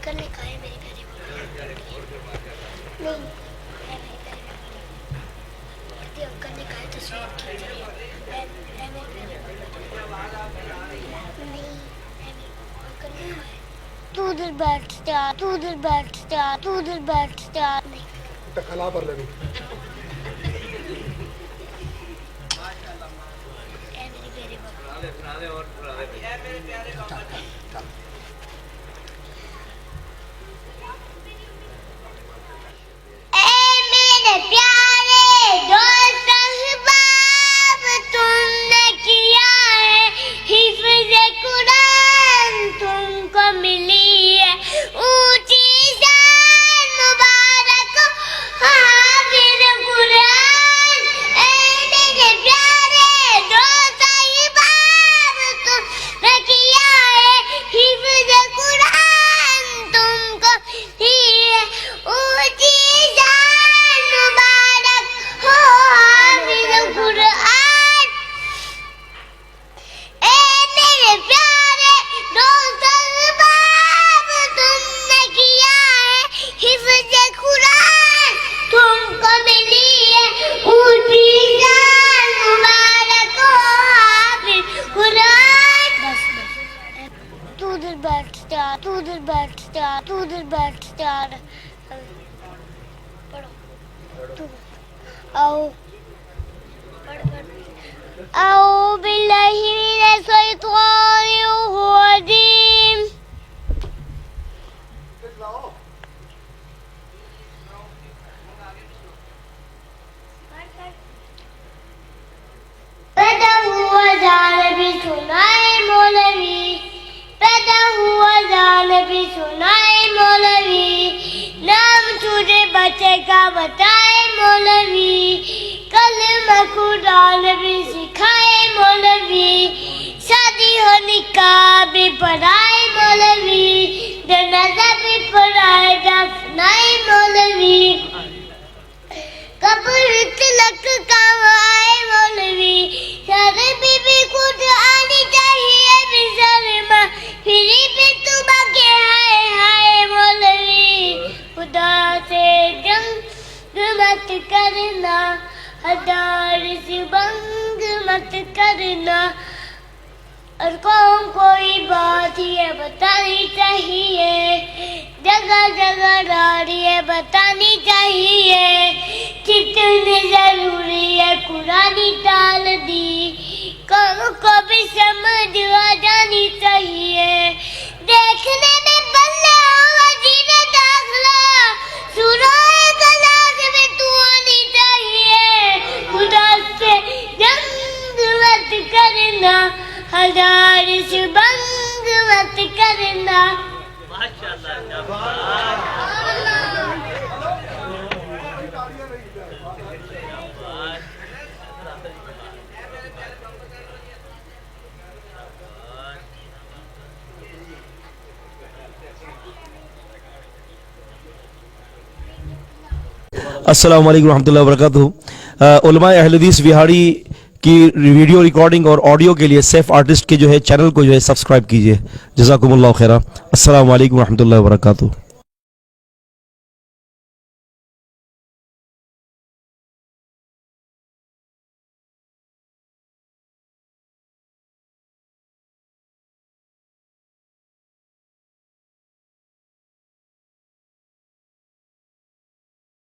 کرنے کا ہے میری پیاری نہیں کرنے کا ہے تصویر کھینچنی ہے تو ادھر بیٹھ جا تو ادھر بیٹھ جا تو ادھر بیٹھ جا نہیں کھلا پر لگی تو ادھر بیٹھ جا تو ادھر بیٹھ جا پڑھو آؤ أعوذ بالله من الشيطان الرجيم پیدا ہوا جانبی سنائے مولوی پیدا ہوا جانبی سنائے مولوی نام چھوٹے بچے کا بتائے مولوی کلمہ قرآن بھی سکھائے مولوی شادی ہو نکاح بھی پڑھائے مولوی جنازہ بھی پڑھائے دفنائے مولوی قبر تلک کروائے مولوی سارے بی بی خود آنی چاہیے بزرما پھری بھی صبح کے ہائے ہائے مولوی خدا سے جنگ مت کرنا ہزار سے بنگ مت کرنا اور قوم کوئی بات یہ بتانی چاہیے جگہ جگہ راڑیے بتانی چاہیے کتنی ضروری ہے قرآن ڈال دی قوم کو بھی سمجھ آ جانی چاہیے دیکھنے میں بلے ہوگا جینے داخلہ سورائے گلاس میں تو آنی چاہیے خدا سے جنگ مت کرنا ہزار سے بنگ مت کرنا السلام علیکم ورحمۃ اللہ وبرکاتہ. علماء اہل حدیث وہاڑی کی ویڈیو ریکارڈنگ اور آڈیو کے لیے سیف آرٹسٹ کے جو ہے چینل کو جو ہے سبسکرائب کیجیے. جزاکم اللہ خیرہ. السلام علیکم ورحمۃ اللہ وبرکاتہ.